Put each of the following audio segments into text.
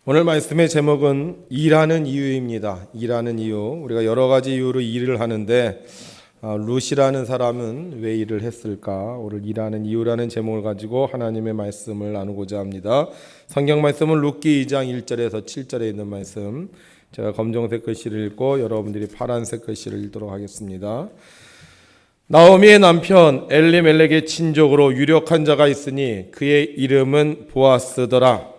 오늘 말씀의 제목은 일하는 이유입니다. 일하는 이유. 우리가 여러 가지 이유로 일을 하는데 룻이라는 사람은 왜 일을 했을까? 오늘 일하는 이유라는 제목을 가지고 하나님의 말씀을 나누고자 합니다. 성경 말씀은 룻기 2장 1절에서 7절에 있는 말씀. 제가 검정색 글씨를 읽고 여러분들이 파란색 글씨를 읽도록 하겠습니다. 나오미의 남편 엘리멜렉의 친족으로 유력한 자가 있으니 그의 이름은 보아스더라.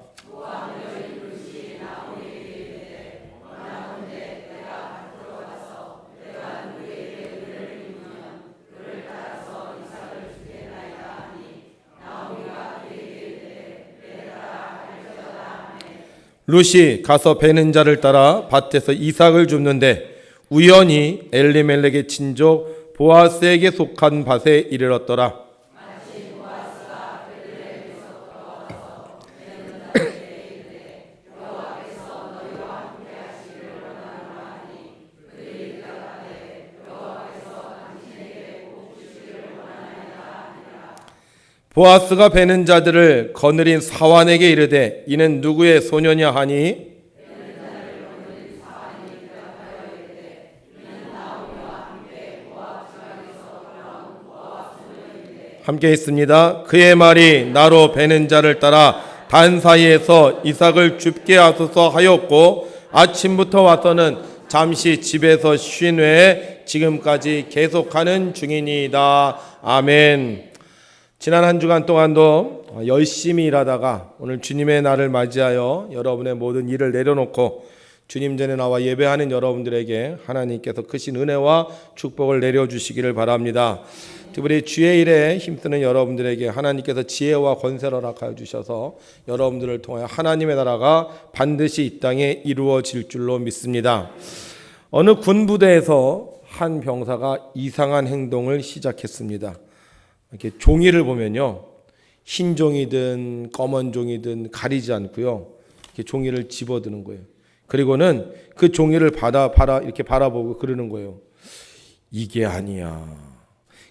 룻이 가서 베는 자를 따라 밭에서 이삭을 줍는데 우연히 엘리멜렉의 친족 보아스에게 속한 밭에 이르렀더라. 보아스가 베는 자들을 거느린 사환에게 이르되 이는 누구의 소녀냐 하니 함께 있습니다. 그의 말이 나로 베는 자를 따라 단 사이에서 이삭을 줍게 하소서 하였고 아침부터 와서는 잠시 집에서 쉰 후에 지금까지 계속하는 중이니이다. 아멘. 지난 한 주간 동안도 열심히 일하다가 오늘 주님의 날을 맞이하여 여러분의 모든 일을 내려놓고 주님 전에 나와 예배하는 여러분들에게 하나님께서 크신 은혜와 축복을 내려주시기를 바랍니다. 특별히 주의 일에 힘쓰는 여러분들에게 하나님께서 지혜와 권세를 허락하여 주셔서 여러분들을 통하여 하나님의 나라가 반드시 이 땅에 이루어질 줄로 믿습니다. 어느 군부대에서 한 병사가 이상한 행동을 시작했습니다. 이렇게 종이를 보면요, 흰 종이든 검은 종이든 가리지 않고요, 이렇게 종이를 집어드는 거예요. 그리고는 그 종이를 이렇게 바라보고 그러는 거예요. 이게 아니야.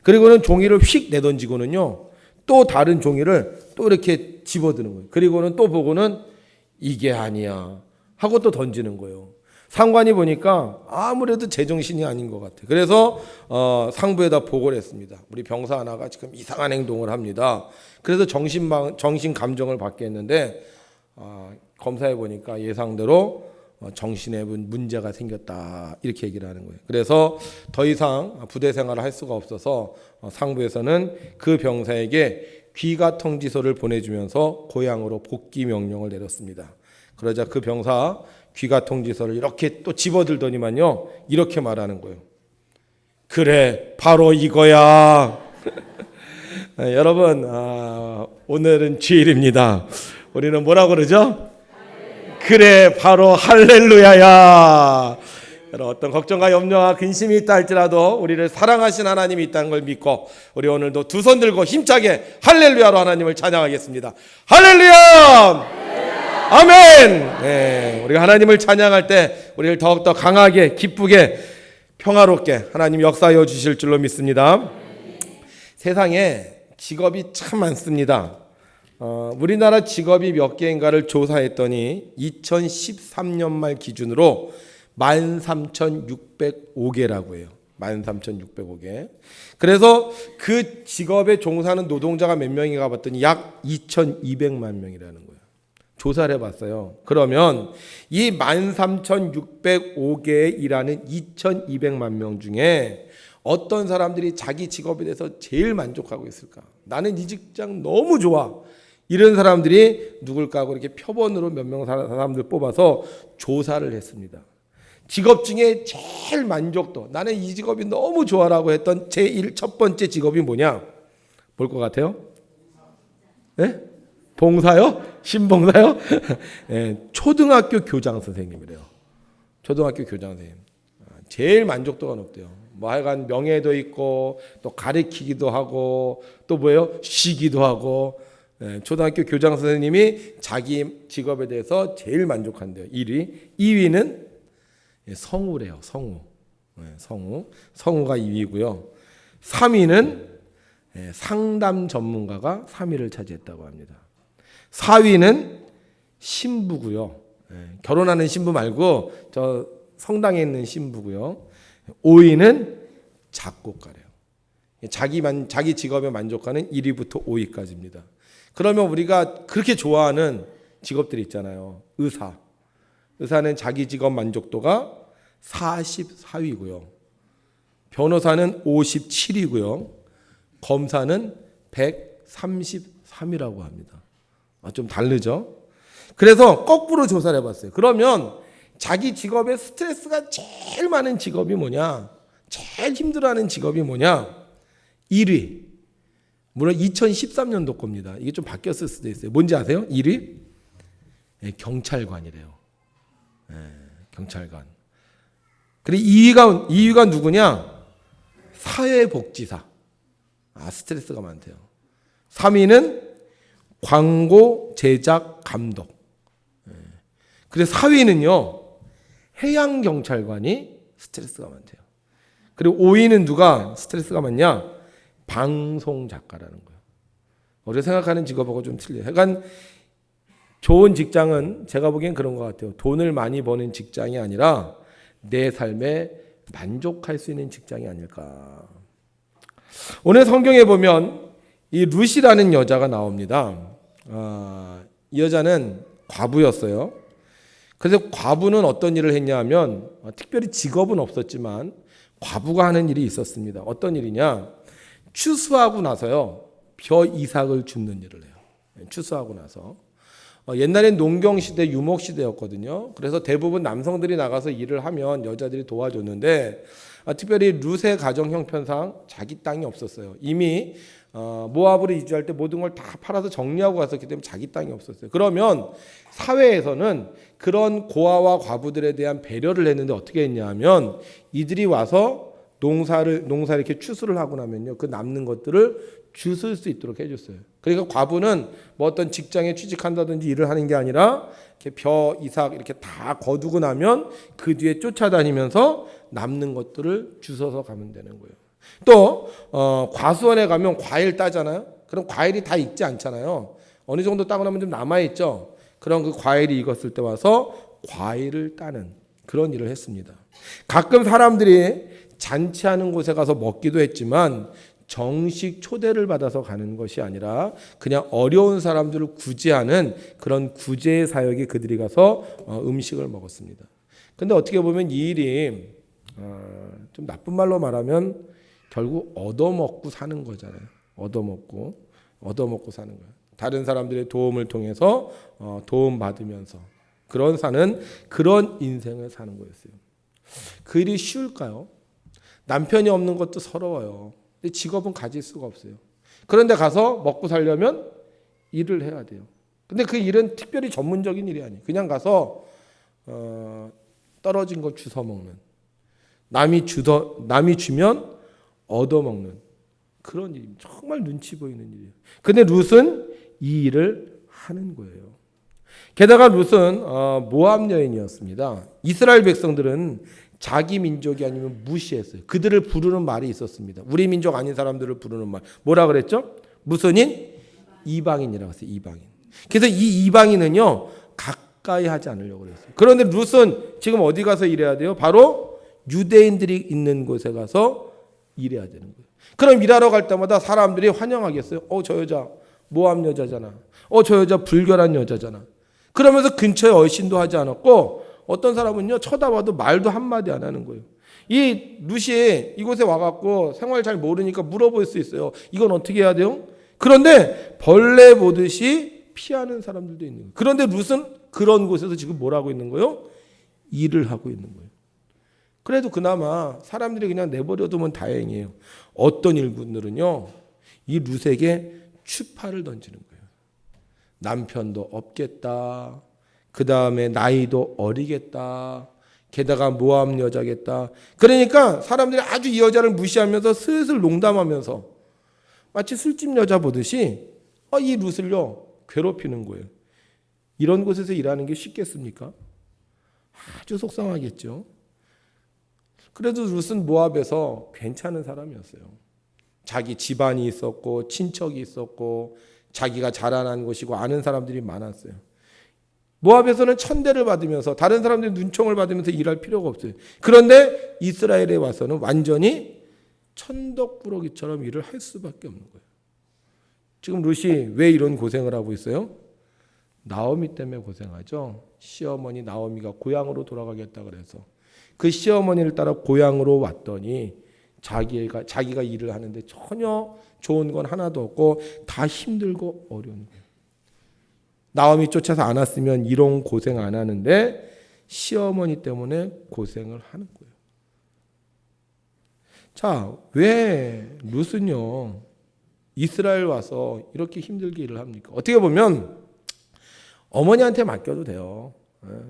그리고는 종이를 휙 내던지고는요, 또 다른 종이를 또 이렇게 집어드는 거예요. 그리고는 또 보고는 이게 아니야 하고 또 던지는 거예요. 상관이 보니까 아무래도 제정신이 아닌 것 같아요. 그래서 상부에다 보고를 했습니다. 우리 병사 하나가 지금 이상한 행동을 합니다. 그래서 정신 감정을 받게 했는데 검사해 보니까 예상대로 정신에 문제가 생겼다 이렇게 얘기를 하는 거예요. 그래서 더 이상 부대 생활을 할 수가 없어서 상부에서는 그 병사에게 귀가 통지서를 보내주면서 고향으로 복귀 명령을 내렸습니다. 그러자 그 병사 귀가 통지서를 이렇게 또 집어들더니만요, 이렇게 말하는 거예요. 그래, 바로 이거야. 여러분, 오늘은 주일입니다. 우리는 뭐라고 그러죠? 그래, 바로 할렐루야야. 여러분, 어떤 걱정과 염려와 근심이 있다 할지라도 우리를 사랑하신 하나님이 있다는 걸 믿고 우리 오늘도 두 손 들고 힘차게 할렐루야로 하나님을 찬양하겠습니다. 할렐루야! 아멘. 네, 우리가 하나님을 찬양할 때 우리를 더욱더 강하게 기쁘게 평화롭게 하나님 역사하여 주실 줄로 믿습니다. 세상에 직업이 참 많습니다. 우리나라 직업이 몇 개인가를 조사했더니 2013년 말 기준으로 13,605개라고 해요. 13,605개. 그래서 그 직업에 종사하는 노동자가 몇 명인가 봤더니 약 2,200만 명이라는 거예요. 조사를 해봤어요. 그러면 이 13,605개에 일하는 2,200만 명 중에 어떤 사람들이 자기 직업에 대해서 제일 만족하고 있을까? 나는 이 직장 너무 좋아. 이런 사람들이 누굴까 하고 이렇게 표본으로 몇 명 사람들 뽑아서 조사를 했습니다. 직업 중에 제일 만족도, 나는 이 직업이 너무 좋아라고 했던 첫 번째 직업이 뭐냐? 뭘 것 같아요? 네? 봉사요? 신봉사요? 네, 초등학교 교장 선생님이래요. 초등학교 교장 선생님. 제일 만족도가 높대요. 뭐 하여간 명예도 있고 또 가르치기도 하고 또 뭐예요? 쉬기도 하고. 네, 초등학교 교장 선생님이 자기 직업에 대해서 제일 만족한대요. 1위. 2위는 성우래요. 성우. 네, 성우가 2위고요. 3위는 상담 전문가가 3위를 차지했다고 합니다. 4위는 신부고요. 결혼하는 신부 말고 저 성당에 있는 신부고요. 5위는 작곡가래요. 자기 직업에 만족하는 1위부터 5위까지입니다. 그러면 우리가 그렇게 좋아하는 직업들이 있잖아요. 의사는 자기 직업 만족도가 44위고요. 변호사는 57위고요. 검사는 133위라고 합니다. 좀 다르죠? 그래서 거꾸로 조사를 해봤어요. 그러면 자기 직업에 스트레스가 제일 많은 직업이 뭐냐? 제일 힘들어하는 직업이 뭐냐? 1위. 물론 2013년도 겁니다. 이게 좀 바뀌었을 수도 있어요. 뭔지 아세요? 1위? 경찰관이래요. 경찰관. 그리고 2위가 누구냐? 사회복지사. 스트레스가 많대요. 3위는 광고 제작 감독. 그래서 4위는요. 해양경찰관이 스트레스가 많대요. 그리고 5위는 누가 스트레스가 많냐? 방송작가라는 거예요. 우리가 생각하는 직업하고 좀 틀려요. 약간 좋은 직장은 제가 보기엔 그런 것 같아요. 돈을 많이 버는 직장이 아니라 내 삶에 만족할 수 있는 직장이 아닐까. 오늘 성경에 보면 이 룻이라는 여자가 나옵니다. 이 여자는 과부였어요. 그래서 과부는 어떤 일을 했냐 하면 특별히 직업은 없었지만 과부가 하는 일이 있었습니다. 어떤 일이냐? 추수하고 나서요. 벼 이삭을 줍는 일을 해요. 추수하고 나서. 옛날엔 농경시대, 유목시대였거든요. 그래서 대부분 남성들이 나가서 일을 하면 여자들이 도와줬는데 특별히 룻의 가정 형편상 자기 땅이 없었어요. 이미 모압으로 이주할 때 모든 걸 다 팔아서 정리하고 갔었기 때문에 자기 땅이 없었어요. 그러면 사회에서는 그런 고아와 과부들에 대한 배려를 했는데 어떻게 했냐 하면 이들이 와서 농사 이렇게 추수를 하고 나면요. 그 남는 것들을 주술 수 있도록 해줬어요. 그러니까 과부는 뭐 어떤 직장에 취직한다든지 일을 하는 게 아니라 이렇게 벼, 이삭 이렇게 다 거두고 나면 그 뒤에 쫓아다니면서 남는 것들을 주워서 가면 되는 거예요. 또 과수원에 가면 과일 따잖아요. 그럼 과일이 다 익지 않잖아요. 어느 정도 따고 나면 좀 남아있죠. 그럼 그 과일이 익었을 때 와서 과일을 따는 그런 일을 했습니다. 가끔 사람들이 잔치하는 곳에 가서 먹기도 했지만 정식 초대를 받아서 가는 것이 아니라 그냥 어려운 사람들을 구제하는 그런 구제의 사역에 그들이 가서 음식을 먹었습니다. 근데 어떻게 보면 이 일이 좀 나쁜 말로 말하면 결국 얻어먹고 사는 거잖아요. 얻어먹고 사는 거예요. 다른 사람들의 도움을 통해서 도움받으면서 그런 인생을 사는 거였어요. 그 일이 쉬울까요? 남편이 없는 것도 서러워요. 근데 직업은 가질 수가 없어요. 그런데 가서 먹고 살려면 일을 해야 돼요. 근데 그 일은 특별히 전문적인 일이 아니에요. 그냥 가서 떨어진 거 주워 먹는, 남이 주면 얻어먹는 그런 일입니다. 정말 눈치 보이는 일이에요. 근데 룻은 이 일을 하는 거예요. 게다가 룻은 모압 여인이었습니다. 이스라엘 백성들은 자기 민족이 아니면 무시했어요. 그들을 부르는 말이 있었습니다. 우리 민족 아닌 사람들을 부르는 말. 뭐라 그랬죠? 무슨인? 이방인이라고 했어요. 이방인. 그래서 이 이방인은요. 가까이 하지 않으려고 그랬어요. 그런데 룻은 지금 어디 가서 일해야 돼요? 바로 유대인들이 있는 곳에 가서 일해야 되는 거예요. 그럼 일하러 갈 때마다 사람들이 환영하겠어요? 저 여자 모압 여자잖아. 저 여자 불결한 여자잖아. 그러면서 근처에 얼씬도 하지 않았고 어떤 사람은요 쳐다봐도 말도 한마디 안 하는 거예요. 이 룻이 이곳에 와갖고 생활 잘 모르니까 물어볼 수 있어요. 이건 어떻게 해야 돼요? 그런데 벌레 보듯이 피하는 사람들도 있는 거예요. 그런데 룻은 그런 곳에서 지금 뭘 하고 있는 거예요? 일을 하고 있는 거예요. 그래도 그나마 사람들이 그냥 내버려두면 다행이에요. 어떤 일꾼들은요 이 룻에게 추파를 던지는 거예요. 남편도 없겠다. 그 다음에 나이도 어리겠다. 게다가 모압 여자겠다. 그러니까 사람들이 아주 이 여자를 무시하면서 슬슬 농담하면서 마치 술집 여자 보듯이 이 룻을요 괴롭히는 거예요. 이런 곳에서 일하는 게 쉽겠습니까? 아주 속상하겠죠. 그래도 룻은 모압에서 괜찮은 사람이었어요. 자기 집안이 있었고 친척이 있었고 자기가 자라난 곳이고 아는 사람들이 많았어요. 모압에서는 천대를 받으면서 다른 사람들이 눈총을 받으면서 일할 필요가 없어요. 그런데 이스라엘에 와서는 완전히 천덕꾸러기처럼 일을 할 수밖에 없는 거예요. 지금 룻이 왜 이런 고생을 하고 있어요? 나오미 때문에 고생하죠. 시어머니 나오미가 고향으로 돌아가겠다 그래서 그 시어머니를 따라 고향으로 왔더니 자기가 일을 하는데 전혀 좋은 건 하나도 없고 다 힘들고 어려운 거예요. 나오미 쫓아서 안 왔으면 이런 고생 안 하는데 시어머니 때문에 고생을 하는 거예요. 자, 왜 룻은요 이스라엘 와서 이렇게 힘들게 일을 합니까? 어떻게 보면 어머니한테 맡겨도 돼요.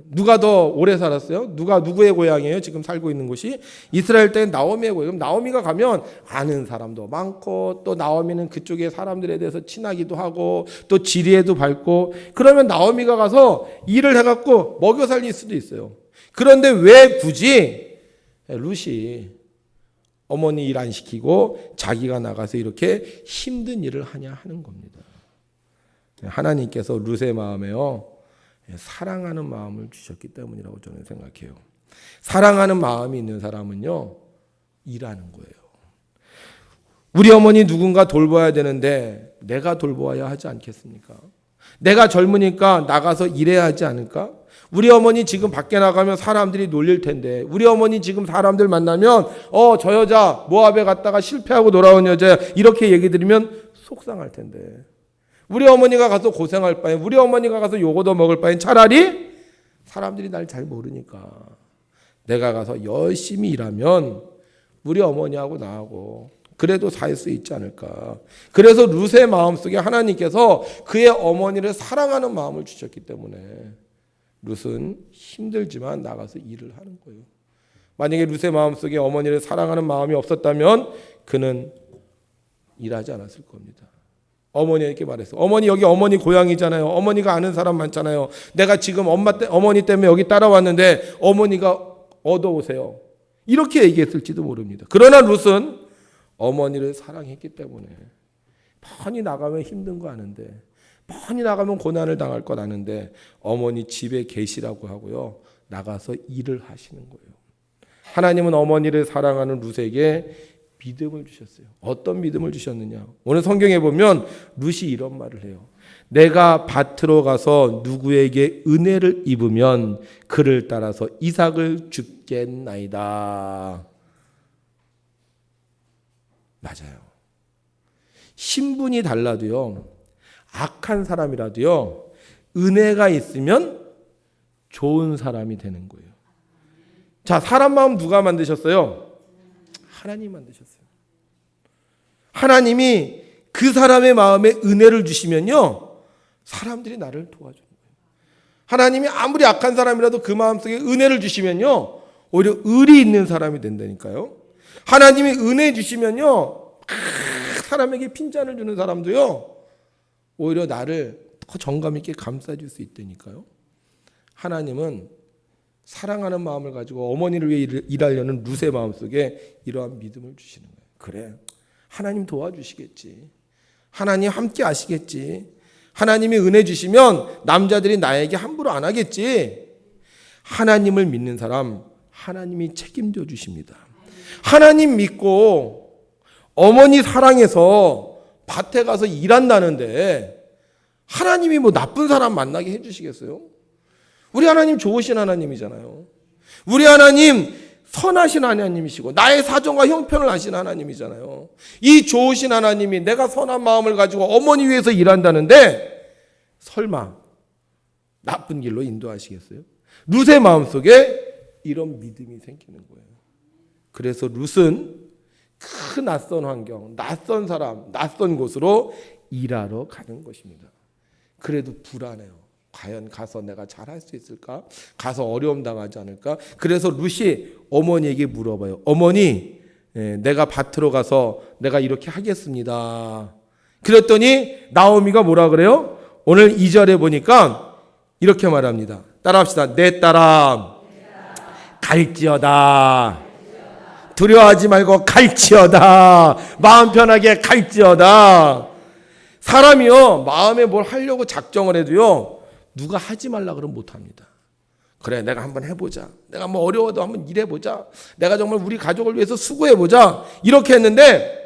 누가 더 오래 살았어요? 누구의 고향이에요? 지금 살고 있는 곳이 이스라엘 때는 나오미의 고향. 그럼 나오미가 가면 아는 사람도 많고 또 나오미는 그쪽의 사람들에 대해서 친하기도 하고 또 지리에도 밝고 그러면 나오미가 가서 일을 해갖고 먹여 살릴 수도 있어요. 그런데 왜 굳이 룻이 어머니 일 안 시키고 자기가 나가서 이렇게 힘든 일을 하냐 하는 겁니다. 하나님께서 룻의 마음에요 사랑하는 마음을 주셨기 때문이라고 저는 생각해요. 사랑하는 마음이 있는 사람은요 일하는 거예요. 우리 어머니 누군가 돌봐야 되는데 내가 돌보아야 하지 않겠습니까? 내가 젊으니까 나가서 일해야 하지 않을까? 우리 어머니 지금 밖에 나가면 사람들이 놀릴 텐데 우리 어머니 지금 사람들 만나면 저 여자 모압에 갔다가 실패하고 돌아온 여자야 이렇게 얘기 드리면 속상할 텐데 우리 어머니가 가서 고생할 바엔 우리 어머니가 가서 요거 더 먹을 바엔 차라리 사람들이 날 잘 모르니까 내가 가서 열심히 일하면 우리 어머니하고 나하고 그래도 살 수 있지 않을까. 그래서 룻의 마음속에 하나님께서 그의 어머니를 사랑하는 마음을 주셨기 때문에 룻은 힘들지만 나가서 일을 하는 거예요. 만약에 룻의 마음속에 어머니를 사랑하는 마음이 없었다면 그는 일하지 않았을 겁니다. 어머니에게 말했어. 어머니 여기 어머니 고향이잖아요. 어머니가 아는 사람 많잖아요. 내가 지금 어머니 때문에 여기 따라왔는데 어머니가 얻어오세요. 이렇게 얘기했을지도 모릅니다. 그러나 룻은 어머니를 사랑했기 때문에 뻔히 나가면 힘든 거 아는데 뻔히 나가면 고난을 당할 것 아는데 어머니 집에 계시라고 하고요. 나가서 일을 하시는 거예요. 하나님은 어머니를 사랑하는 룻에게 믿음을 주셨어요. 어떤 믿음을 주셨느냐? 오늘 성경에 보면 룻이 이런 말을 해요. 내가 밭으로 가서 누구에게 은혜를 입으면 그를 따라서 이삭을 줍겠나이다. 맞아요. 신분이 달라도요. 악한 사람이라도요. 은혜가 있으면 좋은 사람이 되는 거예요. 자, 사람 마음 누가 만드셨어요? 하나님 만드셨어요. 하나님이 그 사람의 마음에 은혜를 주시면요. 사람들이 나를 도와주는 거예요. 하나님이 아무리 악한 사람이라도 그 마음속에 은혜를 주시면요. 오히려 의리 있는 사람이 된다니까요. 하나님이 은혜 주시면요. 사람에게 핀잔을 주는 사람도요. 오히려 나를 더 정감 있게 감싸줄 수 있다니까요. 하나님은 사랑하는 마음을 가지고 어머니를 위해 일하려는 룻의 마음속에 이러한 믿음을 주시는 거예요. 그래, 하나님 도와주시겠지. 하나님 함께 하시겠지. 하나님이 은혜 주시면 남자들이 나에게 함부로 안 하겠지. 하나님을 믿는 사람 하나님이 책임져 주십니다. 하나님 믿고 어머니 사랑해서 밭에 가서 일한다는데 하나님이 뭐 나쁜 사람 만나게 해주시겠어요? 우리 하나님 좋으신 하나님이잖아요. 우리 하나님 선하신 하나님이시고 나의 사정과 형편을 아시는 하나님이잖아요. 이 좋으신 하나님이 내가 선한 마음을 가지고 어머니 위해서 일한다는데 설마 나쁜 길로 인도하시겠어요? 룻의 마음속에 이런 믿음이 생기는 거예요. 그래서 룻은 그 낯선 환경, 낯선 사람, 낯선 곳으로 일하러 가는 것입니다. 그래도 불안해요. 과연 가서 내가 잘할 수 있을까? 가서 어려움 당하지 않을까? 그래서 룻이 어머니에게 물어봐요. 어머니, 내가 밭으로 가서 내가 이렇게 하겠습니다. 그랬더니 나오미가 뭐라 그래요? 오늘 2절에 보니까 이렇게 말합니다. 따라합시다. 내 딸아, 갈지어다. 두려워하지 말고 갈지어다. 마음 편하게 갈지어다. 사람이요, 마음에 뭘 하려고 작정을 해도요, 누가 하지 말라 그러면 못합니다. 그래, 내가 한번 해보자. 내가 뭐 어려워도 한번 일해보자. 내가 정말 우리 가족을 위해서 수고해보자. 이렇게 했는데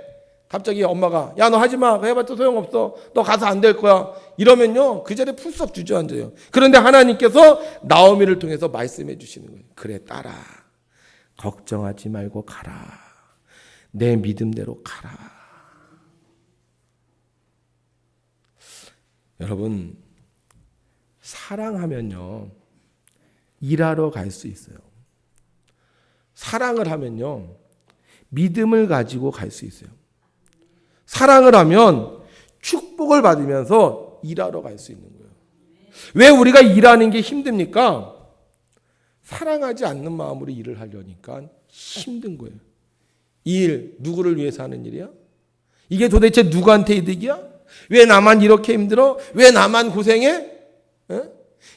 갑자기 엄마가 야, 너 하지 마. 해봤자 소용없어. 너 가서 안 될 거야. 이러면요, 그 자리에 풀썩 주저앉아요. 그런데 하나님께서 나오미를 통해서 말씀해 주시는 거예요. 그래, 딸아, 걱정하지 말고 가라. 내 믿음대로 가라. 여러분, 사랑하면요, 일하러 갈 수 있어요. 사랑을 하면요, 믿음을 가지고 갈 수 있어요. 사랑을 하면 축복을 받으면서 일하러 갈 수 있는 거예요. 왜 우리가 일하는 게 힘듭니까? 사랑하지 않는 마음으로 일을 하려니까 힘든 거예요. 이 일 누구를 위해서 하는 일이야? 이게 도대체 누구한테 이득이야? 왜 나만 이렇게 힘들어? 왜 나만 고생해?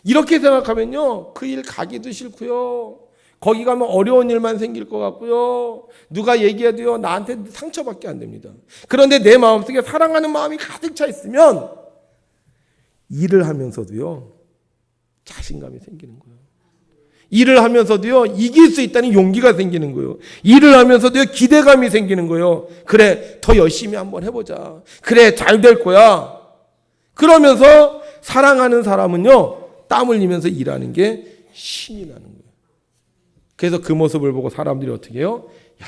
이렇게 생각하면요, 그 일 가기도 싫고요. 거기 가면 어려운 일만 생길 것 같고요. 누가 얘기해도요, 나한테 상처밖에 안 됩니다. 그런데 내 마음속에 사랑하는 마음이 가득 차 있으면 일을 하면서도요, 자신감이 생기는 거예요. 일을 하면서도요, 이길 수 있다는 용기가 생기는 거예요. 일을 하면서도요, 기대감이 생기는 거예요. 그래, 더 열심히 한번 해보자. 그래, 잘 될 거야. 그러면서 사랑하는 사람은요, 땀 흘리면서 일하는 게 신이 나는 거예요. 그래서 그 모습을 보고 사람들이 어떻게 해요? 야,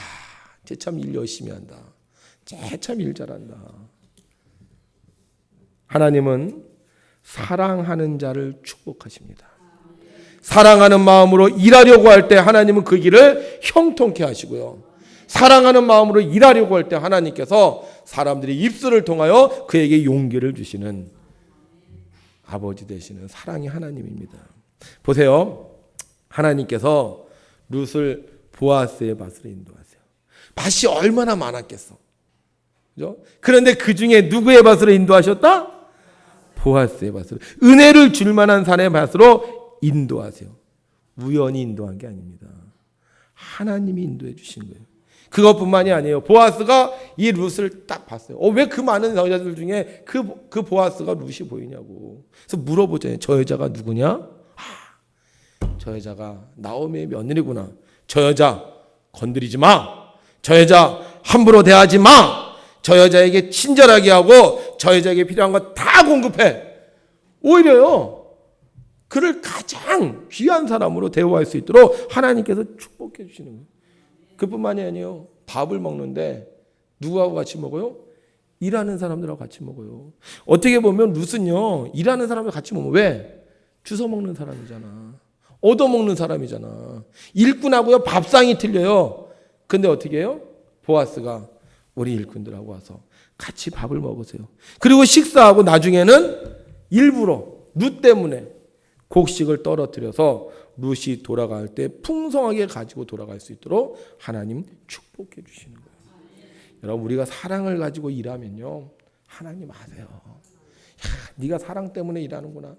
쟤 참 일 열심히 한다. 쟤 참 일 잘한다. 하나님은 사랑하는 자를 축복하십니다. 사랑하는 마음으로 일하려고 할 때 하나님은 그 길을 형통케 하시고요. 사랑하는 마음으로 일하려고 할 때 하나님께서 사람들의 입술을 통하여 그에게 용기를 주시는 아버지 되시는 사랑의 하나님입니다. 보세요. 하나님께서 룻을 보아스의 밭으로 인도하세요. 밭이 얼마나 많았겠어. 그죠? 그런데 그 중에 누구의 밭으로 인도하셨다? 보아스의 밭으로. 은혜를 줄 만한 사람의 밭으로 인도하세요. 우연히 인도한 게 아닙니다. 하나님이 인도해 주신 거예요. 그것뿐만이 아니에요. 보아스가 이 룻을 딱 봤어요. 왜 그 많은 여자들 중에 그 보아스가 룻이 보이냐고. 그래서 물어보잖아요. 저 여자가 누구냐? 저 여자가 나오미의 며느리구나. 저 여자 건드리지 마. 저 여자 함부로 대하지 마. 저 여자에게 친절하게 하고 저 여자에게 필요한 거 다 공급해. 오히려요, 그를 가장 귀한 사람으로 대우할 수 있도록 하나님께서 축복해 주시는 거예요. 그뿐만이 아니에요. 밥을 먹는데 누구하고 같이 먹어요? 일하는 사람들하고 같이 먹어요. 어떻게 보면 룻은요, 일하는 사람과 같이 먹어요. 왜? 주워 먹는 사람이잖아. 얻어먹는 사람이잖아. 일꾼하고요, 밥상이 틀려요. 근데 어떻게 해요? 보아스가 우리 일꾼들하고 와서 같이 밥을 먹으세요. 그리고 식사하고 나중에는 일부러 룻 때문에 곡식을 떨어뜨려서 룻이 돌아갈 때 풍성하게 가지고 돌아갈 수 있도록 하나님 축복해 주시는 거예요. 여러분, 우리가 사랑을 가지고 일하면요, 하나님 아세요. 야, 네가 사랑 때문에 일하는구나.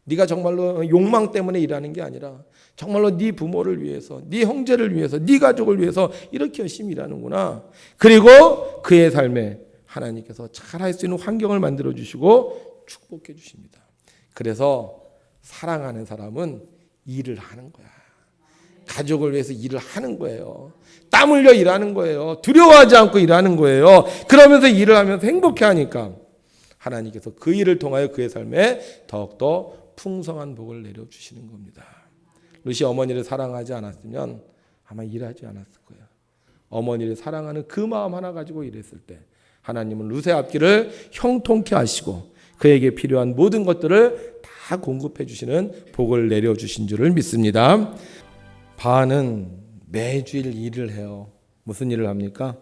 네가 정말로 욕망 때문에 일하는 게 아니라 정말로 네 부모를 위해서, 네 형제를 위해서, 네 가족을 위해서 이렇게 열심히 일하는구나. 그리고 그의 삶에 하나님께서 잘할 수 있는 환경을 만들어 주시고 축복해 주십니다. 그래서 사랑하는 사람은 일을 하는 거야. 가족을 위해서 일을 하는 거예요. 땀 흘려 일하는 거예요. 두려워하지 않고 일하는 거예요. 그러면서 일을 하면서 행복해 하니까 하나님께서 그 일을 통하여 그의 삶에 더욱더 풍성한 복을 내려주시는 겁니다. 룻이 어머니를 사랑하지 않았으면 아마 일하지 않았을 거예요. 어머니를 사랑하는 그 마음 하나 가지고 일했을 때 하나님은 룻의 앞길을 형통케 하시고 그에게 필요한 모든 것들을 다 공급해 주시는 복을 내려주신 줄을 믿습니다. 바알은 매주일 일을 해요. 무슨 일을 합니까?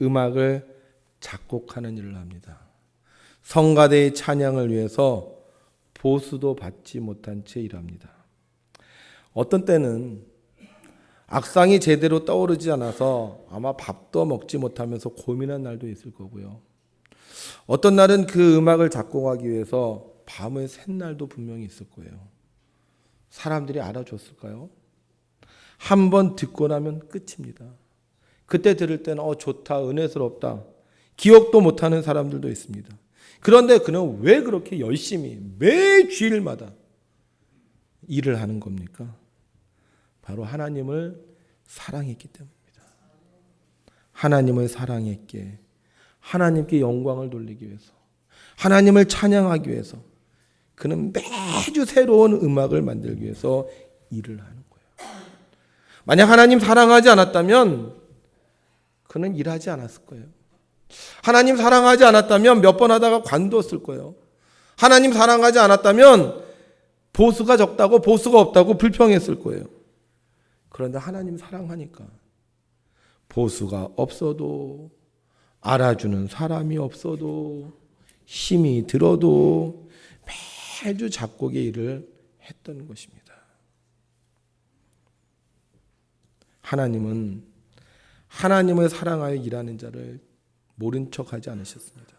음악을 작곡하는 일을 합니다. 성가대의 찬양을 위해서 보수도 받지 못한 채 일합니다. 어떤 때는 악상이 제대로 떠오르지 않아서 아마 밥도 먹지 못하면서 고민한 날도 있을 거고요. 어떤 날은 그 음악을 작곡하기 위해서 밤을 샌 날도 분명히 있을 거예요. 사람들이 알아줬을까요? 한 번 듣고 나면 끝입니다. 그때 들을 때는 좋다, 은혜스럽다, 기억도 못하는 사람들도 있습니다. 그런데 그는 왜 그렇게 열심히 매 주일마다 일을 하는 겁니까? 바로 하나님을 사랑했기 때문입니다. 하나님을 사랑했기에 하나님께 영광을 돌리기 위해서, 하나님을 찬양하기 위해서 그는 매주 새로운 음악을 만들기 위해서 일을 하는 거예요. 만약 하나님 사랑하지 않았다면 그는 일하지 않았을 거예요. 하나님 사랑하지 않았다면 몇 번 하다가 관뒀을 거예요. 하나님 사랑하지 않았다면 보수가 적다고 보수가 없다고 불평했을 거예요. 그런데 하나님 사랑하니까 보수가 없어도, 알아주는 사람이 없어도, 힘이 들어도 매주 작곡의 일을 했던 것입니다. 하나님은 하나님을 사랑하여 일하는 자를 모른 척하지 않으셨습니다.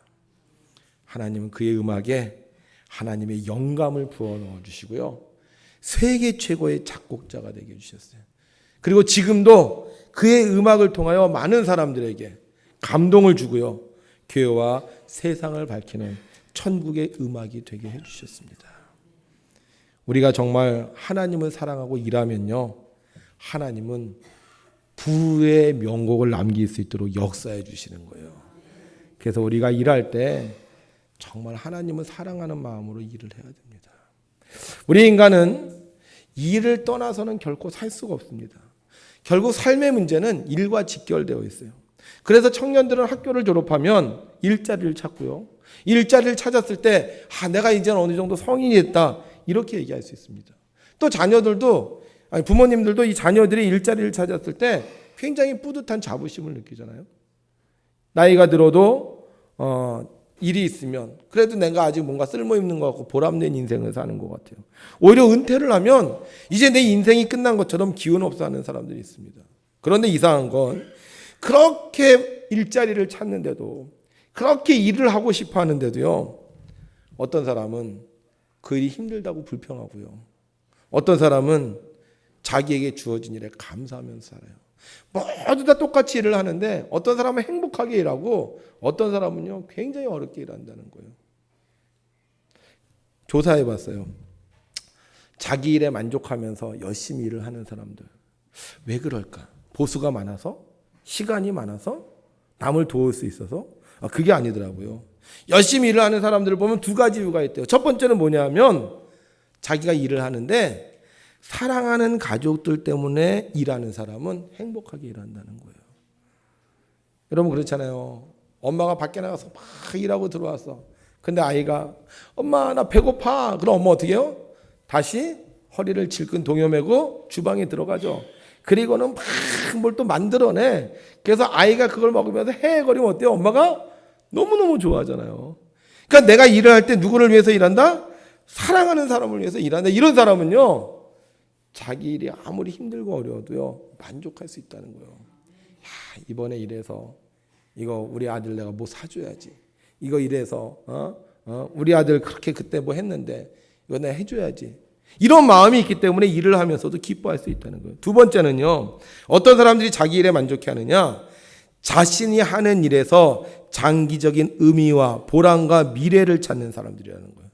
하나님은 그의 음악에 하나님의 영감을 부어 넣어 주시고요, 세계 최고의 작곡자가 되게 해주셨어요. 그리고 지금도 그의 음악을 통하여 많은 사람들에게 감동을 주고요, 교회와 세상을 밝히는 천국의 음악이 되게 해주셨습니다. 우리가 정말 하나님을 사랑하고 일하면요, 하나님은 부의 명곡을 남길 수 있도록 역사해 주시는 거예요. 그래서 우리가 일할 때 정말 하나님을 사랑하는 마음으로 일을 해야 됩니다. 우리 인간은 일을 떠나서는 결코 살 수가 없습니다. 결국 삶의 문제는 일과 직결되어 있어요. 그래서 청년들은 학교를 졸업하면 일자리를 찾고요, 일자리를 찾았을 때 내가 이제는 어느 정도 성인이 됐다, 이렇게 얘기할 수 있습니다. 또 자녀들도, 부모님들도 이 자녀들이 일자리를 찾았을 때 굉장히 뿌듯한 자부심을 느끼잖아요. 나이가 들어도 일이 있으면 그래도 내가 아직 뭔가 쓸모있는 것 같고 보람된 인생을 사는 것 같아요. 오히려 은퇴를 하면 이제 내 인생이 끝난 것처럼 기운 없어 하는 사람들이 있습니다. 그런데 이상한 건 그렇게 일자리를 찾는데도, 그렇게 일을 하고 싶어 하는데도요, 어떤 사람은 그 일이 힘들다고 불평하고요, 어떤 사람은 자기에게 주어진 일에 감사하면서 살아요. 모두 다 똑같이 일을 하는데 어떤 사람은 행복하게 일하고 어떤 사람은요 굉장히 어렵게 일한다는 거예요. 조사해 봤어요. 자기 일에 만족하면서 열심히 일을 하는 사람들, 왜 그럴까? 보수가 많아서? 시간이 많아서? 남을 도울 수 있어서? 그게 아니더라고요. 열심히 일을 하는 사람들을 보면 두 가지 이유가 있대요. 첫 번째는 뭐냐면 자기가 일을 하는데 사랑하는 가족들 때문에 일하는 사람은 행복하게 일한다는 거예요. 여러분 그렇잖아요. 엄마가 밖에 나가서 막 일하고 들어왔어. 근데 아이가 엄마 나 배고파. 그럼 엄마 어떻게 해요? 다시 허리를 질끈 동여매고 주방에 들어가죠. 그리고는 막 뭘 또 만들어내. 그래서 아이가 그걸 먹으면서 헤헤거리면 어때요? 엄마가 너무너무 좋아하잖아요. 그러니까 내가 일을 할 때 누구를 위해서 일한다? 사랑하는 사람을 위해서 일한다. 이런 사람은요, 자기 일이 아무리 힘들고 어려워도요 만족할 수 있다는 거예요. 이번에 일해서 이거 우리 아들 내가 뭐 사줘야지. 이거 일해서 우리 아들 그렇게 그때 뭐 했는데 이거 내가 해줘야지. 이런 마음이 있기 때문에 일을 하면서도 기뻐할 수 있다는 거예요. 두 번째는요, 어떤 사람들이 자기 일에 만족해하느냐? 자신이 하는 일에서 장기적인 의미와 보람과 미래를 찾는 사람들이라는 거예요.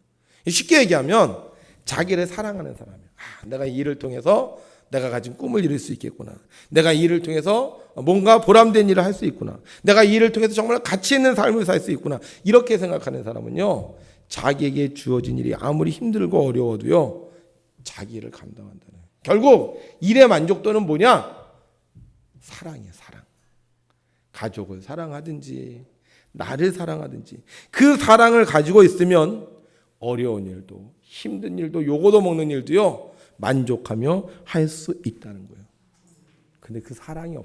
쉽게 얘기하면 자기 일을 사랑하는 사람이에요. 내가 이 일을 통해서 내가 가진 꿈을 이룰 수 있겠구나. 내가 이 일을 통해서 뭔가 보람된 일을 할 수 있구나. 내가 이 일을 통해서 정말 가치 있는 삶을 살 수 있구나. 이렇게 생각하는 사람은요, 자기에게 주어진 일이 아무리 힘들고 어려워도요 자기 일을 감당한다는 거예요. 결국 일의 만족도는 뭐냐? 사랑이에요. 사랑. 가족을 사랑하든지 나를 사랑하든지 그 사랑을 가지고 있으면 어려운 일도 힘든 일도 요거도 먹는 일도요 만족하며 할 수 있다는 거예요. 근데 그 사랑이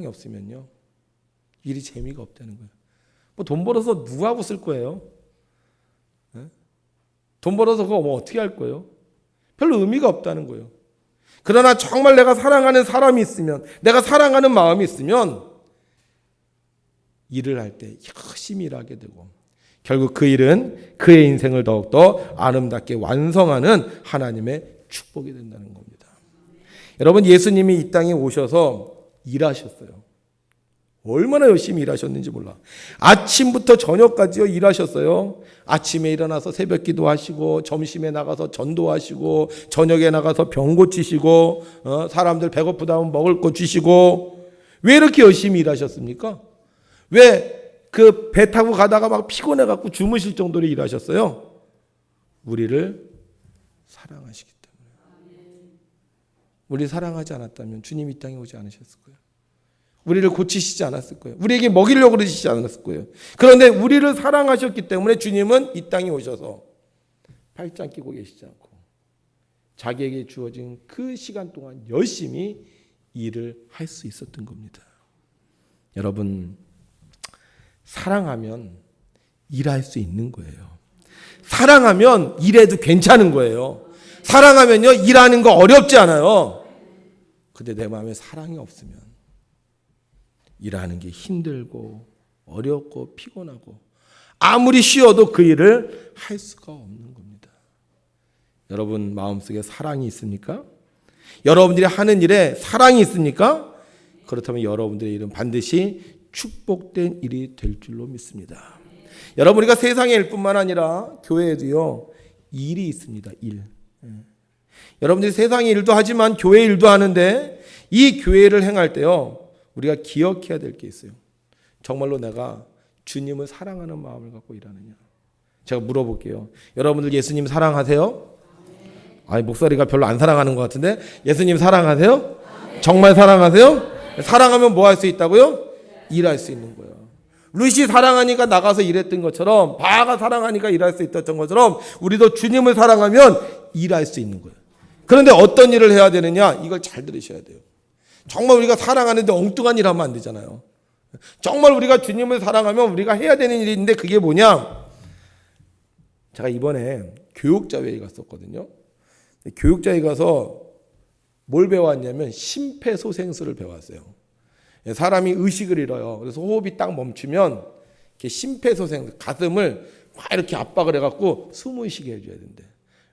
없으면요 일이 재미가 없다는 거예요. 뭐 돈 벌어서 누구하고 쓸 거예요? 돈 벌어서 그거 뭐 어떻게 할 거예요? 별로 의미가 없다는 거예요. 그러나 정말 내가 사랑하는 사람이 있으면, 내가 사랑하는 마음이 있으면 일을 할 때 열심히 일하게 되고 결국 그 일은 그의 인생을 더욱더 아름답게 완성하는 하나님의 축복이 된다는 겁니다. 여러분, 예수님이 이 땅에 오셔서 일하셨어요. 얼마나 열심히 일하셨는지 몰라. 아침부터 저녁까지요 일하셨어요. 아침에 일어나서 새벽 기도하시고, 점심에 나가서 전도하시고, 저녁에 나가서 병 고치시고, 사람들 배고프다면 먹을 거 주시고. 왜 이렇게 열심히 일하셨습니까? 왜 그 배 타고 가다가 막 피곤해 갖고 주무실 정도로 일하셨어요? 우리를 사랑하시기 때문에. 우리 사랑하지 않았다면 주님 이 땅에 오지 않으셨을 거예요. 우리를 고치시지 않았을 거예요. 우리에게 먹이려고 그러시지 않았을 거예요. 그런데 우리를 사랑하셨기 때문에 주님은 이 땅에 오셔서 팔짱 끼고 계시지 않고 자기에게 주어진 그 시간 동안 열심히 일을 할 수 있었던 겁니다. 여러분, 사랑하면 일할 수 있는 거예요. 사랑하면 일해도 괜찮은 거예요. 사랑하면요, 일하는 거 어렵지 않아요. 근데 내 마음에 사랑이 없으면 일하는 게 힘들고 어렵고 피곤하고 아무리 쉬어도 그 일을 할 수가 없는 겁니다. 여러분 마음속에 사랑이 있습니까? 여러분들이 하는 일에 사랑이 있습니까? 그렇다면 여러분들의 일은 반드시 축복된 일이 될 줄로 믿습니다. 여러분, 우리가 세상의 일뿐만 아니라 교회에도요 일이 있습니다. 일. 여러분들이 세상의 일도 하지만 교회 일도 하는데 이 교회를 행할 때요 우리가 기억해야 될 게 있어요. 정말로 내가 주님을 사랑하는 마음을 갖고 일하느냐. 제가 물어볼게요. 여러분들 예수님 사랑하세요? 아니, 목소리가 별로 안 사랑하는 것 같은데 예수님 사랑하세요? 정말 사랑하세요? 사랑하면 뭐 할 수 있다고요? 일할 수 있는 거예요. 루시 사랑하니까 나가서 일했던 것처럼, 바가 사랑하니까 일할 수 있었던 것처럼 우리도 주님을 사랑하면 일할 수 있는 거예요. 그런데 어떤 일을 해야 되느냐? 이걸 잘 들으셔야 돼요. 정말 우리가 사랑하는데 엉뚱한 일 하면 안 되잖아요. 정말 우리가 주님을 사랑하면 우리가 해야 되는 일이 있는데 그게 뭐냐? 제가 이번에 교육자회에 갔었거든요. 교육자회에 가서 뭘 배웠냐면 심폐소생술을 배웠어요. 사람이 의식을 잃어요. 그래서 호흡이 딱 멈추면 이렇게 심폐소생, 가슴을 막 이렇게 압박을 해갖고 숨을 쉬게 해줘야 된대.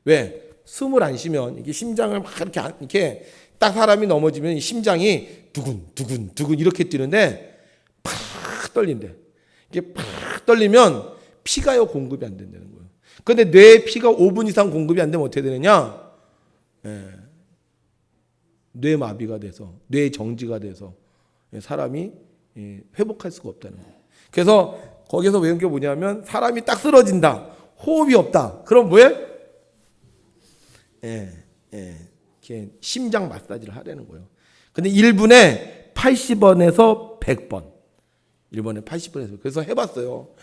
왜? 숨을 안 쉬면 이게 심장을 막 이렇게 딱 사람이 넘어지면 심장이 두근두근 이렇게 뛰는데 팍 떨린대. 이게 팍 떨리면 피가요 공급이 안 된다는 거예요. 그런데 뇌에 피가 5분 이상 공급이 안 되면 어떻게 되느냐? 뇌마비가 돼서, 뇌 정지가 돼서 사람이 회복할 수가 없다는 거예요. 그래서 거기서 외운 게 뭐냐면 사람이 딱 쓰러진다. 호흡이 없다. 그럼 뭐해? 이렇게 심장 마사지를 하라는 거예요. 근데 1분에 80원에서 100번. 1번에 80번에서. 그래서 해봤어요.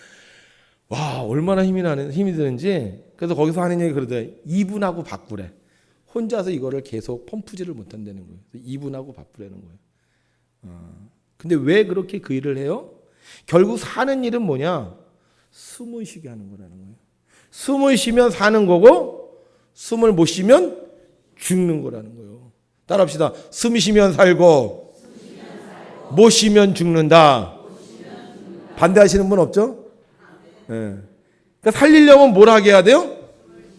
와, 얼마나 힘이 드는지. 그래서 거기서 하는 얘기 그러더라고요. 2분하고 바꾸래. 혼자서 이거를 계속 펌프질을 못 한다는 거예요. 2분하고 바꾸라는 거예요. 근데 왜 그렇게 그 일을 해요? 결국 사는 일은 뭐냐? 숨을 쉬게 하는 거라는 거예요. 숨을 쉬면 사는 거고 숨을 못 쉬면 죽는 거라는 거예요. 따라합시다. 숨 쉬면 살고 못 쉬면 죽는다. 반대하시는 분 없죠? 네. 그러니까 살리려면 뭘 하게 해야 돼요?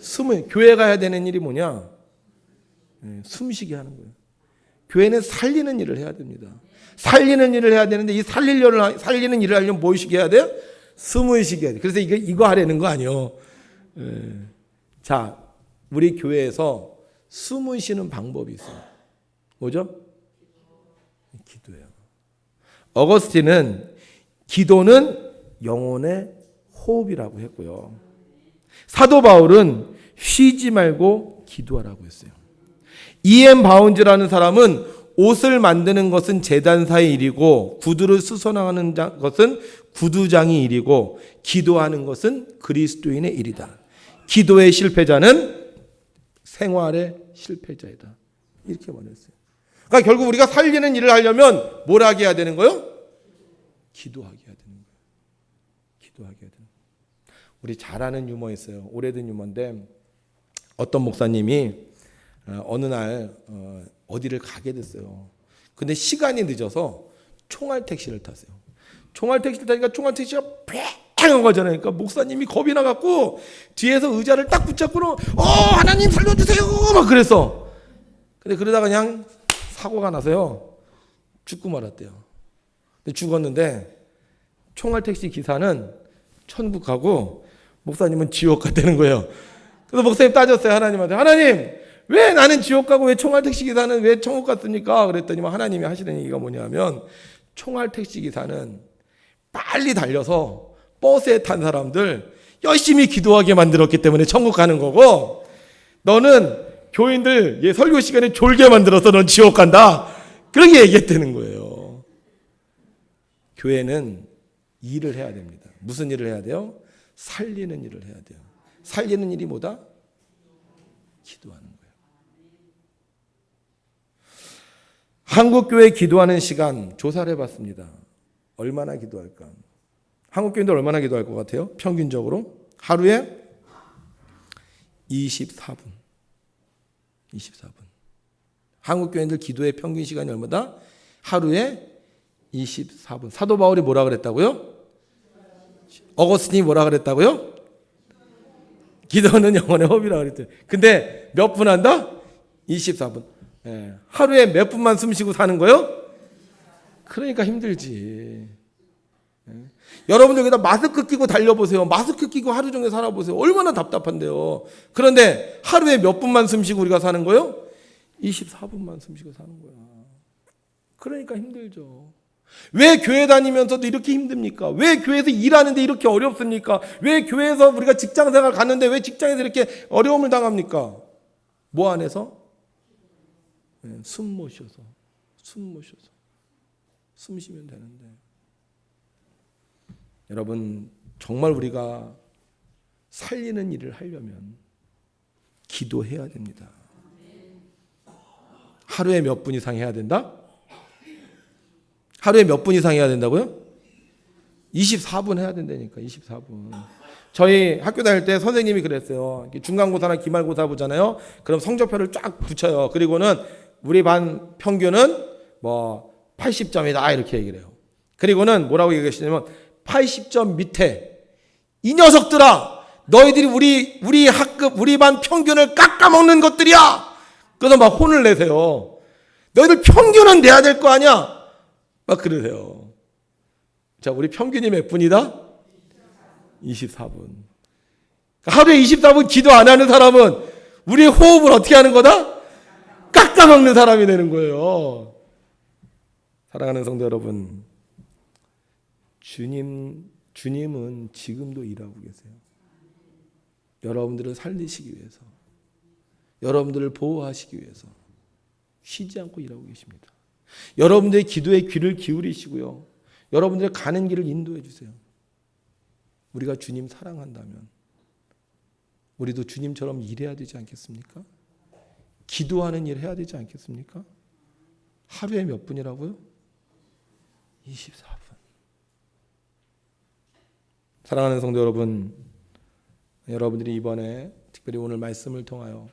숨을. 교회가 해야 되는 일이 뭐냐? 숨 쉬게 하는 거예요. 교회는 살리는 일을 해야 됩니다. 살리는 일을 해야 되는데 이 살리는 일을 하려면 뭘 쉬게 해야 돼요? 숨을 쉬게 해야 돼요. 그래서 이거 하려는 거 아니에요. 자, 우리 교회에서 숨을 쉬는 방법이 있어요. 뭐죠? 기도예요. 어거스틴은 기도는 영혼의 호흡이라고 했고요. 사도 바울은 쉬지 말고 기도하라고 했어요. E.M. 바운즈라는 사람은 옷을 만드는 것은 제단사의 일이고 구두를 수선하는 것은 구두장의 일이고 기도하는 것은 그리스도인의 일이다. 기도의 실패자는 생활의 실패자이다. 이렇게 말했어요. 그러니까 결국 우리가 살리는 일을 하려면 뭘 하게 해야 되는 거예요? 기도하게 해야 되는 거예요. 기도하게 해야 되는 거예요. 우리 잘 아는 유머 있어요. 오래된 유머인데 어떤 목사님이 어느 날 어디를 가게 됐어요. 근데 시간이 늦어서 총알 택시를 탔어요. 총알 택시를 타니까 총알 택시가 뺑 가잖아요. 그러니까 목사님이 겁이 나갖고 뒤에서 의자를 딱 붙잡고는 하나님 살려주세요 막 그랬어. 근데 그러다가 그냥 사고가 나서요 죽고 말았대요. 근데 죽었는데 총알택시 기사는 천국 가고 목사님은 지옥 갔다는 거예요. 그래서 목사님 따졌어요. 하나님한테. 하나님, 왜 나는 지옥 가고 왜 총알택시 기사는 왜 천국 갔습니까? 그랬더니 하나님이 하시는 얘기가 뭐냐면 총알택시 기사는 빨리 달려서 버스에 탄 사람들 열심히 기도하게 만들었기 때문에 천국 가는 거고, 너는 교인들 설교 시간에 졸게 만들어서 넌 지옥 간다. 그렇게 얘기했다는 거예요. 교회는 일을 해야 됩니다. 무슨 일을 해야 돼요? 살리는 일을 해야 돼요. 살리는 일이 뭐다? 기도하는 거예요. 한국교회 기도하는 시간 조사를 해봤습니다. 얼마나 기도할까? 한국교인들 얼마나 기도할 것 같아요? 평균적으로 하루에 24분. 24분. 한국교인들 기도의 평균 시간이 얼마다? 하루에 24분. 사도 바울이 뭐라 그랬다고요? 어거스틴이 뭐라 그랬다고요? 기도는 영혼의 허비라 그랬대요. 근데 몇 분 한다? 24분. 예. 하루에 몇 분만 숨 쉬고 사는 거요? 그러니까 힘들지. 예. 여러분들 여기다 마스크 끼고 달려보세요. 마스크 끼고 하루 종일 살아보세요. 얼마나 답답한데요. 그런데 하루에 몇 분만 숨 쉬고 우리가 사는 거요? 24분만 숨 쉬고 사는 거야. 그러니까 힘들죠. 왜 교회 다니면서도 이렇게 힘듭니까? 왜 교회에서 일하는데 이렇게 어렵습니까? 왜 교회에서 우리가 직장생활 가는데 왜 직장에서 이렇게 어려움을 당합니까? 뭐 안에서? 숨 못 쉬어서. 숨 쉬면 되는데. 여러분, 정말 우리가 살리는 일을 하려면 기도해야 됩니다. 하루에 몇 분 이상 해야 된다? 하루에 몇 분 이상 해야 된다고요? 24분 해야 된다니까. 24분. 저희 학교 다닐 때 선생님이 그랬어요. 중간고사나 기말고사 보잖아요. 그럼 성적표를 쫙 붙여요. 그리고는 우리 반 평균은 뭐 80점이다 이렇게 얘기를 해요. 그리고는 뭐라고 얘기하시냐면 80점 밑에 이 녀석들아, 너희들이 우리 학급 우리 반 평균을 깎아먹는 것들이야. 그래서 막 혼을 내세요. 너희들 평균은 내야 될 거 아니야. 막 그러세요. 자, 우리 평균이 몇 분이다? 24분. 하루에 24분 기도 안 하는 사람은 우리의 호흡을 어떻게 하는 거다? 깎아먹는 사람이 되는 거예요. 사랑하는 성도 여러분, 주님은 지금도 일하고 계세요. 여러분들을 살리시기 위해서, 여러분들을 보호하시기 위해서 쉬지 않고 일하고 계십니다. 여러분들의 기도에 귀를 기울이시고요. 여러분들의 가는 길을 인도해 주세요. 우리가 주님 사랑한다면 우리도 주님처럼 일해야 되지 않겠습니까? 기도하는 일 해야 되지 않겠습니까? 하루에 몇 분이라고요? 24분. 사랑하는 성도 여러분, 여러분들이 이번에 특별히 오늘 말씀을 통하여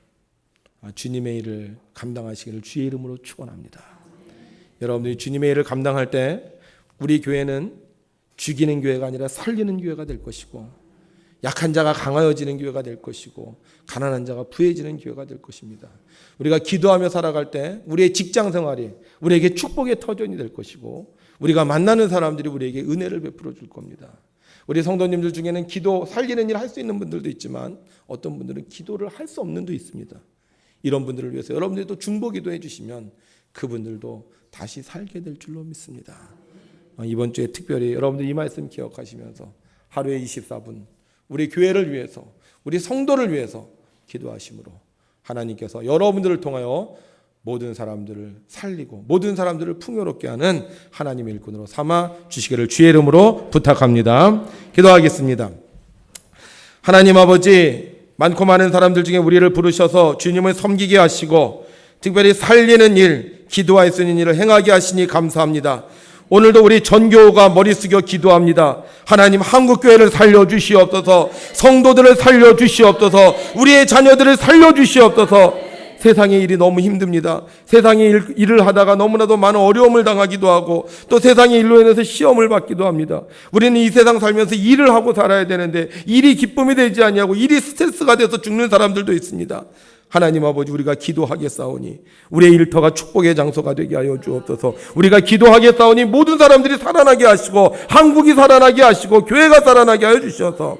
주님의 일을 감당하시기를 주의 이름으로 축원합니다. 여러분들이 주님의 일을 감당할 때 우리 교회는 죽이는 교회가 아니라 살리는 교회가 될 것이고, 약한 자가 강하여지는 교회가 될 것이고, 가난한 자가 부해지는 교회가 될 것입니다. 우리가 기도하며 살아갈 때 우리의 직장 생활이 우리에게 축복의 터전이 될 것이고, 우리가 만나는 사람들이 우리에게 은혜를 베풀어 줄 겁니다. 우리 성도님들 중에는 기도 살리는 일 할 수 있는 분들도 있지만 어떤 분들은 기도를 할 수 없는 분도 있습니다. 이런 분들을 위해서 여러분들이 또 중보기도 해주시면 그분들도 다시 살게 될 줄로 믿습니다. 이번 주에 특별히 여러분들 이 말씀 기억하시면서 하루에 24분 우리 교회를 위해서, 우리 성도를 위해서 기도하심으로 하나님께서 여러분들을 통하여 모든 사람들을 살리고 모든 사람들을 풍요롭게 하는 하나님의 일꾼으로 삼아 주시기를 주의 이름으로 부탁합니다. 기도하겠습니다. 하나님 아버지, 많고 많은 사람들 중에 우리를 부르셔서 주님을 섬기게 하시고 특별히 살리는 일, 기도할 수 있는 일을 행하게 하시니 감사합니다. 오늘도 우리 전교우가 머리 숙여 기도합니다. 하나님, 한국교회를 살려주시옵소서, 성도들을 살려주시옵소서, 우리의 자녀들을 살려주시옵소서. 세상의 일이 너무 힘듭니다. 세상의 일을 하다가 너무나도 많은 어려움을 당하기도 하고 또 세상의 일로 인해서 시험을 받기도 합니다. 우리는 이 세상 살면서 일을 하고 살아야 되는데 일이 기쁨이 되지 아니하고 일이 스트레스가 돼서 죽는 사람들도 있습니다. 하나님 아버지, 우리가 기도하겠사오니 우리의 일터가 축복의 장소가 되게 하여 주옵소서. 우리가 기도하겠사오니 모든 사람들이 살아나게 하시고 한국이 살아나게 하시고 교회가 살아나게 하여 주셔서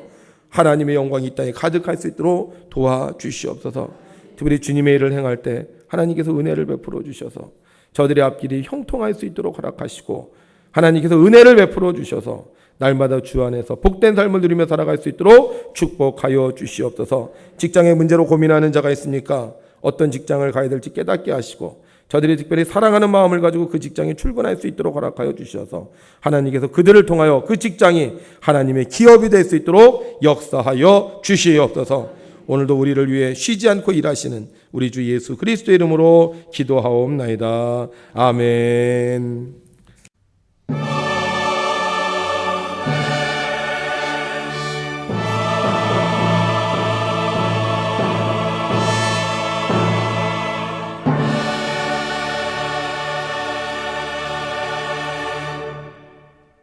하나님의 영광이 이 땅에 가득할 수 있도록 도와주시옵소서. 특별히 주님의 일을 행할 때 하나님께서 은혜를 베풀어 주셔서 저들의 앞길이 형통할 수 있도록 허락하시고 하나님께서 은혜를 베풀어 주셔서 날마다 주 안에서 복된 삶을 누리며 살아갈 수 있도록 축복하여 주시옵소서. 직장의 문제로 고민하는 자가 있습니까? 어떤 직장을 가야 될지 깨닫게 하시고 저들이 특별히 사랑하는 마음을 가지고 그 직장에 출근할 수 있도록 허락하여 주셔서 하나님께서 그들을 통하여 그 직장이 하나님의 기업이 될 수 있도록 역사하여 주시옵소서. 오늘도 우리를 위해 쉬지 않고 일하시는 우리 주 예수 그리스도의 이름으로 기도하옵나이다. 아멘.